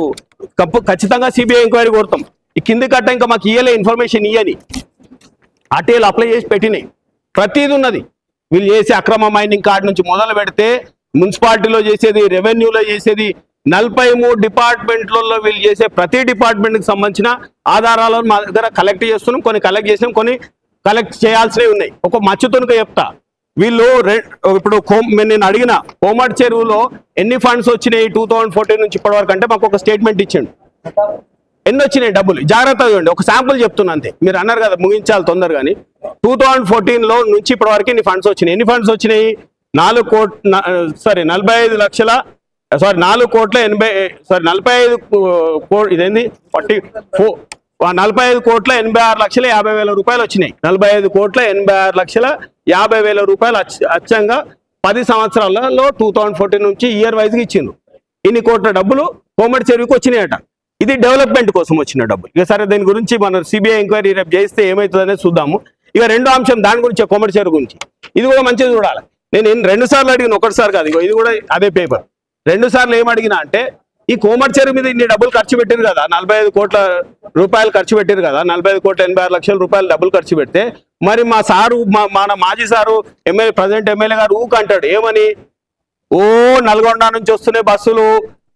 Speaker 3: ఖచ్చితంగా సిబిఐ ఎంక్వైరీ కోరుతాం. ఈ కింది కట్ట ఇంకా మాకు ఇయ్యలే, ఇన్ఫర్మేషన్ ఇయ్యని ఆర్టీఐలు అప్లై చేసి పెట్టినాయి. ప్రతిది ఉన్నది. వీళ్ళు చేసే అక్రమ మైనింగ్ కార్డు నుంచి మొదలు పెడితే, మున్సిపాలిటీలో చేసేది, రెవెన్యూలో చేసేది, 43 డిపార్ట్మెంట్లలో వీళ్ళు చేసే ప్రతి డిపార్ట్మెంట్కి సంబంధించిన ఆధారాలను మా దగ్గర కలెక్ట్ చేస్తున్నాం. కొన్ని కలెక్ట్ చేసినాం, కొన్ని కలెక్ట్ చేయాల్సినవి ఉన్నాయి. ఒక మచ్చుతునుక చెప్తా, వీళ్ళు ఇప్పుడు నేను అడిగిన కోమటి చెరువులో ఎన్ని ఫండ్స్ వచ్చినాయి 2014 నుంచి ఇప్పటి వరకు అంటే మాకు ఒక స్టేట్మెంట్ ఇచ్చిండు. ఎన్ని వచ్చినాయి డబ్బులు జాగ్రత్తగా చూడండి. ఒక శాంపుల్ చెప్తున్నా అంతే. మీరు అన్నారు కదా ముగించాలి తొందరగా అని. 2014లో నుంచి ఇప్పటి వరకు ఇన్ని ఫండ్స్ వచ్చినాయి. ఎన్ని ఫండ్స్ వచ్చినాయి? 4 కోట్ల 45,86,50,000 రూపాయలు వచ్చినాయి. 45,86,50,000 రూపాయలు అచ్చంగా 10 సంవత్సరాలలో 2014 నుంచి ఇయర్ వైజ్గా ఇచ్చిండ్రు. ఇన్ని కోట్ల డబ్బులు కోమటి చెరువుకి వచ్చినాయట. ఇది డెవలప్మెంట్ కోసం వచ్చిన డబ్బులు. ఇక సరే, దీని గురించి మనం సిబిఐ ఎంక్వైరీ రేపు చేస్తే ఏమవుతుంది అనేది చూద్దాము. ఇక రెండో అంశం దాని గురించి, కోమటి చెరువు గురించి. ఇది కూడా మంచిగా చూడాలి. నేను 2 సార్లు అడిగిన, ఒకటిసారి కాదు. ఇది కూడా అదే పేపర్. 2 సార్లు ఏమడిగినా అంటే, ఈ కోమటి చెరువు మీద ఇన్ని డబ్బులు ఖర్చు పెట్టారు కదా, 45 కోట్ల రూపాయలు ఖర్చు పెట్టారు కదా, 45,86,00,000 రూపాయలు డబ్బులు ఖర్చు పెడితే, మరి మా సారు, మన మాజీ సారు ప్రజెంట్ ఎమ్మెల్యే గారు ఊకంటాడు ఏమని, నల్గొండ నుంచి వస్తున్నాయి బస్సులు,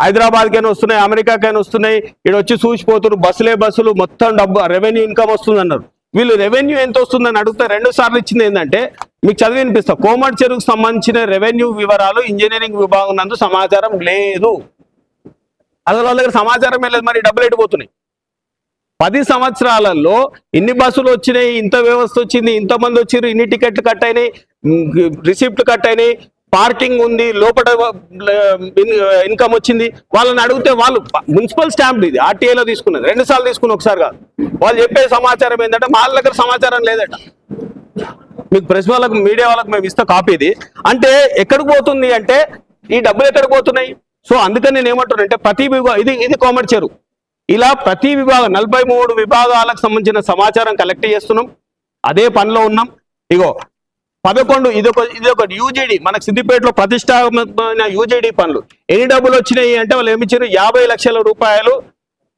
Speaker 3: హైదరాబాద్కైనా వస్తున్నాయి, అమెరికాకైనా వస్తున్నాయి, ఇక్కడ వచ్చి చూసిపోతున్నారు, బస్సులు మొత్తం డబ్బు రెవెన్యూ ఇన్కమ్ వస్తుంది అన్నారు. వీళ్ళు రెవెన్యూ ఎంత వస్తుందని అడిగితే 2 సార్లు ఇచ్చింది ఏంటంటే, మీకు చదివి వినిపిస్తా, కోమటి చెరువుకు సంబంధించిన రెవెన్యూ వివరాలు ఇంజనీరింగ్ విభాగం నందు సమాచారం లేదు. అసలు వాళ్ళ దగ్గర సమాచారమే లేదు. మరి డబ్బులు ఎడిపోతున్నాయి. 10 సంవత్సరాలలో ఇన్ని బస్సులు వచ్చినాయి, ఇంత వ్యవస్థ వచ్చింది, ఇంతమంది వచ్చారు, ఇన్ని టికెట్లు కట్ అయినాయి, రిసిప్ట్లు కట్ అయినాయి, పార్కింగ్ ఉంది, లోపల ఇన్కమ్ వచ్చింది. వాళ్ళని అడిగితే వాళ్ళు మున్సిపల్ స్టాంప్, ఇది ఆర్టీఐలో తీసుకున్నది, 2 సార్లు తీసుకుని ఒకసారి కాదు. వాళ్ళు చెప్పే సమాచారం ఏంటంటే వాళ్ళ దగ్గర సమాచారం లేదట. మీకు ప్రెస్ వాళ్ళకు, మీడియా వాళ్ళకి మేము ఇస్తే కాపీ. ఇది అంటే ఎక్కడికి పోతుంది అంటే, ఈ డబ్బులు ఎక్కడికి పోతున్నాయి? సో అందుకని నేను ఏమంటున్నానంటే, ప్రతి ఇది కోమటి చెరువు, ఇలా ప్రతి విభాగం 43 విభాగాలకు సంబంధించిన సమాచారం కలెక్ట్ చేస్తున్నాం. అదే పనిలో ఉన్నాం. ఇగో 11 ఇది ఒక యూజీడీ, మనకు సిద్దిపేటలో ప్రతిష్టాత్మకమైన యూజీడీ పనులు. ఎన్ని డబ్బులు వచ్చినాయి అంటే, వాళ్ళు ఏమిచ్చారు, 50 లక్షల రూపాయలు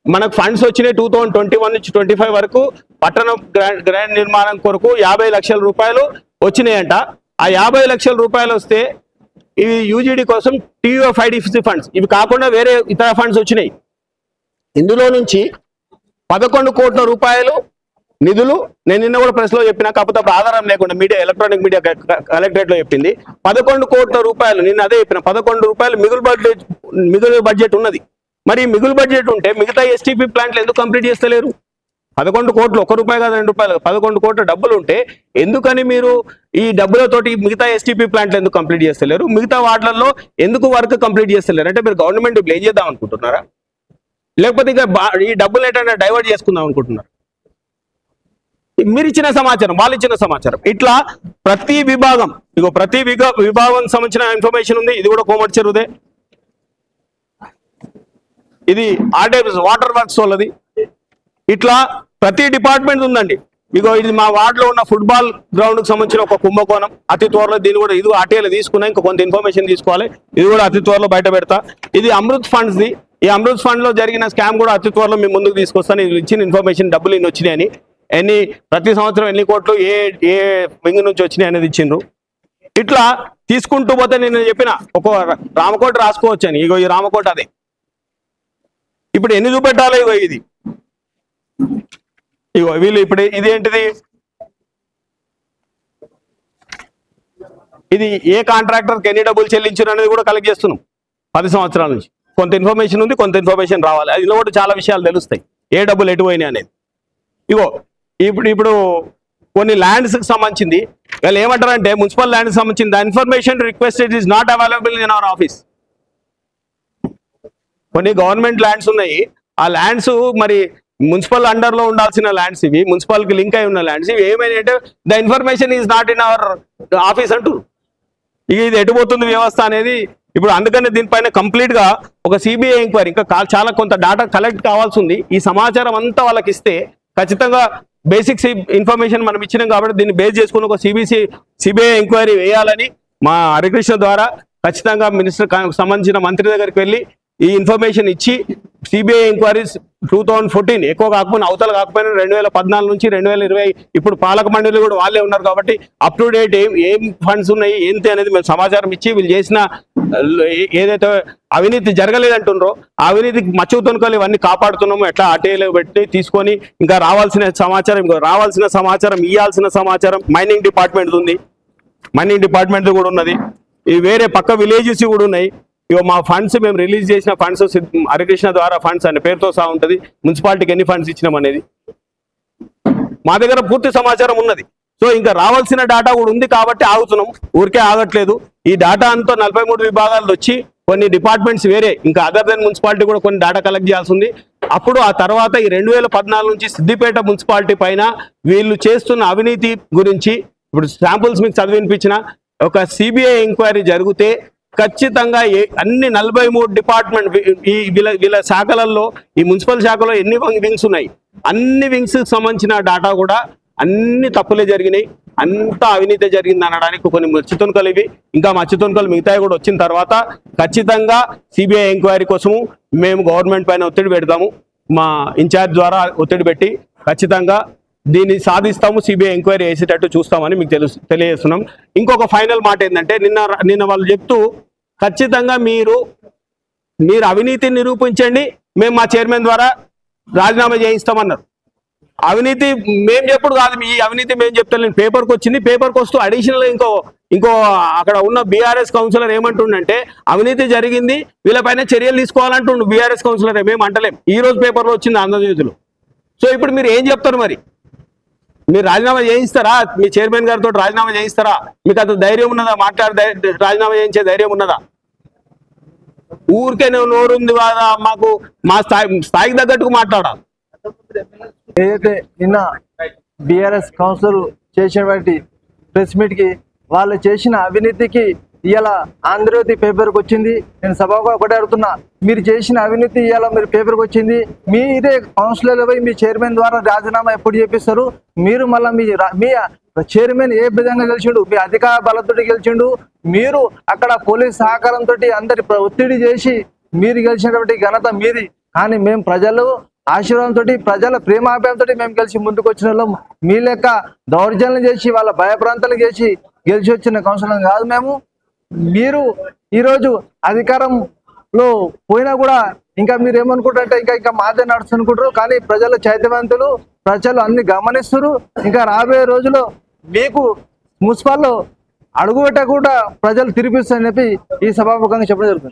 Speaker 3: మనకు ఫండ్స్ వచ్చినాయి. 2021 నుంచి 25 వరకు పట్టణ గ్రాండ్ నిర్మాణం కొరకు 50 లక్షల రూపాయలు వచ్చినాయంట. ఆ 50 లక్షల రూపాయలు వస్తే ఇవి యూజీడీ కోసం TUF-IDFC ఫండ్స్, ఇవి కాకుండా వేరే ఇతర ఫండ్స్ వచ్చినాయి. ఇందులో నుంచి 11 కోట్ల రూపాయలు నిధులు, నేను నిన్న కూడా ప్రెస్ లో చెప్పినా, కాకపోతే ఆధారం లేకుండా మీడియా, ఎలక్ట్రానిక్ మీడియా కలెక్టరేట్ లో చెప్పింది. 11 కోట్ల రూపాయలు, నేను అదే చెప్పిన, 11 రూపాయలు మిగులు బడ్జెట్ ఉన్నది. మరి మిగులు బడ్జెట్ ఉంటే మిగతా STP ప్లాంట్లు ఎందుకు కంప్లీట్ చేస్తలేరు? 11 కోట్లు, 1 రూపాయి కాదు 2 రూపాయలు, 11 కోట్ల డబ్బులు ఉంటే ఎందుకని మీరు ఈ డబ్బులతోటి మిగతా STP ప్లాంట్లు ఎందుకు కంప్లీట్ చేస్తలేరు? మిగతా వాటిల్లో ఎందుకు వర్క్ కంప్లీట్ చేస్తలేరు? అంటే మీరు గవర్నమెంట్ బ్లేమ్ చేద్దాం అనుకుంటున్నారా, లేకపోతే ఇక ఈ డబ్బులు ఏంటంటే డైవర్ట్ చేసుకుందాం అనుకుంటున్నారు? మీరు ఇచ్చిన సమాచారం, వాళ్ళు ఇచ్చిన సమాచారం, ఇట్లా ప్రతి విభాగం, ఇగో ప్రతి విభాగం సంబంధించిన ఇన్ఫర్మేషన్ ఉంది. ఇది కూడా కోమటి చెరువుదే. ఇది ఆర్డే వాటర్ వర్క్స్ వాళ్ళది. ఇట్లా ప్రతి డిపార్ట్మెంట్ ఉందండి. ఇగో ఇది మా వార్డులో ఉన్న ఫుట్బాల్ గ్రౌండ్ కి సంబంధించిన ఒక కుంభకోణం. అతి త్వరలో దీన్ని కూడా ఇది ఆర్టీఐలో తీసుకున్నా, ఇంకా కొంత ఇన్ఫర్మేషన్ తీసుకోవాలి. ఇది కూడా అతి త్వరలో బయట పెడతా. ఇది అమృత్ ఫండ్స్ ది. ఈ అమృత్ ఫండ్ లో జరిగిన స్కామ్ కూడా అతి త్వరలో మేము ముందుకు తీసుకొస్తాను. ఇది ఇచ్చిన ఇన్ఫర్మేషన్ డబ్బులు ఇన్ని వచ్చినాయని, ప్రతి సంవత్సరం ఎన్ని కోట్లు ఏ వింగ్ నుంచి వచ్చినాయి అనేది ఇచ్చిండ్రు. ఇట్లా తీసుకుంటూ పోతే నేను చెప్పిన ఒక రామకోట రాసుకోవచ్చు అని. ఇగో ఈ రామకోట అదే. ఇప్పుడు ఎన్ని చూపెట్టాలి? ఇగో ఇది, ఇగో వీళ్ళు ఇప్పుడు ఇదేంటిది, ఇది ఏ కాంట్రాక్టర్కి ఎన్ని డబ్బులు చెల్లించారు అనేది కూడా కలెక్ట్ చేస్తున్నాం 10 సంవత్సరాల నుంచి. కొంత ఇన్ఫర్మేషన్ ఉంది, కొంత ఇన్ఫర్మేషన్ రావాలి. అది కూడా చాలా విషయాలు తెలుస్తాయి, ఏ డబ్బులు ఎటు పోయినాయి అనేది. ఇగో ఇప్పుడు కొన్ని ల్యాండ్స్కి సంబంధించింది వాళ్ళు ఏమంటారంటే, మున్సిపల్ ల్యాండ్కి సంబంధించింది the information requested is not available in our office. కొన్ని గవర్నమెంట్ ల్యాండ్స్ ఉన్నాయి, ఆ ల్యాండ్స్ మరి మున్సిపల్ అండర్ లో ఉండాల్సిన ల్యాండ్స్, ఇవి మున్సిపల్ కి లింక్ అయి ఉన్న ల్యాండ్స్. ఇవి ఏమైనా the information is not in our office అంటారు. ఇక ఇది ఎటుపోతుంది వ్యవస్థ అనేది. ఇప్పుడు అందుకని దీనిపైన కంప్లీట్ గా ఒక సిబిఐ ఎంక్వైరీ, ఇంకా చాలా కొంత డేటా కలెక్ట్ కావాల్సి ఉంది. ఈ సమాచారం అంతా వాళ్ళకి ఇస్తే ఖచ్చితంగా బేసిక్స్ ఇన్ఫర్మేషన్ మనం ఇచ్చినాం కాబట్టి దీన్ని బేస్ చేసుకుని ఒక సిబిఐ ఎంక్వైరీ వేయాలని మా హరికృష్ణ ద్వారా ఖచ్చితంగా మినిస్టర్ సంబంధించిన మంత్రి దగ్గరికి వెళ్ళి ఈ ఇన్ఫర్మేషన్ ఇచ్చి సిబిఐ ఎంక్వైరీస్ 2014 ఎక్కువ కాకపోయినా అవతల కాకపోయినా 2014 నుంచి 2020 ఇప్పుడు పాలక మండలి కూడా వాళ్ళే ఉన్నారు కాబట్టి అప్ టు డేట్ ఏం ఫండ్స్ ఉన్నాయి ఏంటి అనేది మేము సమాచారం ఇచ్చి వీళ్ళు చేసిన ఏదైతే అవినీతి జరగలేదంటుండ్రో ఆ అవినీతికి మచ్చుతునుకలు ఇవన్నీ కాపాడుతున్నాము. ఎట్లా ఆర్టీఐలో పెట్టి తీసుకొని ఇంకా రావాల్సిన సమాచారం ఇవ్వాల్సిన సమాచారం మైనింగ్ డిపార్ట్మెంట్ ఉంది, మైనింగ్ డిపార్ట్మెంట్ కూడా ఉన్నది. ఇవి వేరే పక్క విలేజెస్ కూడా ఉన్నాయి. ఇక మా ఫండ్స్ మేము రిలీజ్ చేసిన ఫండ్స్ హరికృష్ణ ద్వారా ఫండ్స్ అనే పేరుతో సహా ఉంటుంది. మున్సిపాలిటీకి ఎన్ని ఫండ్స్ ఇచ్చినాం అనేది మా దగ్గర పూర్తి సమాచారం ఉన్నది. సో ఇంకా రావాల్సిన డేటా కూడా ఉంది కాబట్టి ఆగుతున్నాం, ఊరికే ఆగట్లేదు. ఈ డేటా అంతా 43 విభాగాలు వచ్చి కొన్ని డిపార్ట్మెంట్స్ వేరే ఇంకా అదర్ దెన్ మున్సిపాలిటీ కూడా కొన్ని డేటా కలెక్ట్ చేయాల్సి ఉంది. అప్పుడు ఆ తర్వాత ఈ 2014 నుంచి సిద్దిపేట మున్సిపాలిటీ పైన వీళ్ళు చేస్తున్న అవినీతి గురించి ఇప్పుడు శాంపుల్స్ మీకు చదివినిపించిన ఒక సిబిఐ ఎంక్వైరీ జరిగితే ఖచ్చితంగా అన్ని 43 డిపార్ట్మెంట్ ఈ వీళ్ళ శాఖలలో ఈ మున్సిపల్ శాఖలో ఎన్ని వింగ్స్ ఉన్నాయి అన్ని వింగ్స్ సంబంధించిన డేటా కూడా అన్ని తప్పులే జరిగినాయి, అంతా అవినీతి జరిగింది అనడానికి కొన్ని మచ్చితునుకలు ఇవి. ఇంకా మచ్చితునుకలు మిగతాయి కూడా వచ్చిన తర్వాత ఖచ్చితంగా సిబిఐ ఎంక్వైరీ కోసము మేము గవర్నమెంట్ పైన ఒత్తిడి పెడతాము. మా ఇన్ఛార్జ్ ద్వారా ఒత్తిడి పెట్టి ఖచ్చితంగా దీన్ని సాధిస్తాము, సిబిఐ ఎంక్వైరీ వేసేటట్టు చూస్తామని మీకు తెలియజేస్తున్నాం. ఇంకొక ఫైనల్ మాట ఏంటంటే నిన్న వాళ్ళు చెప్తూ ఖచ్చితంగా మీరు అవినీతిని నిరూపించండి, మేము మా చైర్మన్ ద్వారా రాజీనామా చేయిస్తామన్నారు. అవినీతి మేము చెప్పుడు కాదు, ఈ అవినీతి మేము చెప్తాను. పేపర్కి వచ్చింది, పేపర్కి వస్తూ అడిషనల్ ఇంకో అక్కడ ఉన్న బీఆర్ఎస్ కౌన్సిలర్ ఏమంటుండంటే అవినీతి జరిగింది వీళ్ళపైన చర్యలు తీసుకోవాలంటుండు బీఆర్ఎస్ కౌన్సిలర్. మేము అంటలేం, ఈ రోజు పేపర్లో వచ్చింది ఆంధ్రజ్యోతిలో. సో ఇప్పుడు మీరు ఏం చెప్తారు? మరి మీరు రాజీనామా చేయిస్తారా? మీ చైర్మన్ గారితో రాజీనామా చేయిస్తారా? మీకు అంత ధైర్యం ఉన్నదా? రాజీనామా చేయించే ధైర్యం ఉన్నదా? ఊరికే నోరుంది కదా, మాకు మా స్థాయికి తగ్గట్టుకు మాట్లాడాలి.
Speaker 4: ఏదైతే నిన్న బీఆర్ఎస్ కౌన్సిలర్ చేసినటువంటి ప్రెస్ మీట్ కి వాళ్ళు చేసిన అవినీతికి ఇవాళ ఆంధ్రజ్యోతి పేపర్కి వచ్చింది. నేను సభకు ఒకటే అడుగుతున్నా, మీరు చేసిన అవినీతి ఇవాళ మీరు పేపర్కి వచ్చింది. మీరే కౌన్సిలర్ పోయి మీ చైర్మన్ ద్వారా రాజీనామా ఎప్పుడు చేపిస్తారు? మీరు మళ్ళీ మీ చైర్మన్ ఏ విధంగా గెలిచిండు? మీ అధికార బలంతో గెలిచిండు. మీరు అక్కడ పోలీస్ సహకారంతో అందరి ఒత్తిడి చేసి మీరు గెలిచినటువంటి ఘనత మీది. కానీ మేము ప్రజలు ఆశీర్వాదంతో ప్రజల ప్రేమాభ్యాయంతో మేము గెలిచి ముందుకు వచ్చిన వాళ్ళం. మీ లెక్క దౌర్జన్యం చేసి వాళ్ళ భయప్రాంతాలు చేసి గెలిచి వచ్చిన కౌన్సిలర్ కాదు మేము. మీరు ఈరోజు అధికారంలో పోయినా కూడా ఇంకా మీరు ఏమనుకుంటారంటే ఇంకా మాదే నడుస్తునుకుంటారు. కానీ ప్రజలు చైతన్యవంతులు, ప్రజలు అన్ని గమనిస్తారు. ఇంకా రాబోయే రోజుల్లో మీకు మున్సిపల్లో అడుగుపెట్ట కూడా ప్రజలు తిరిపిస్తారని చెప్పి ఈ సభాముఖంగా చెప్పడం జరుగుతుంది.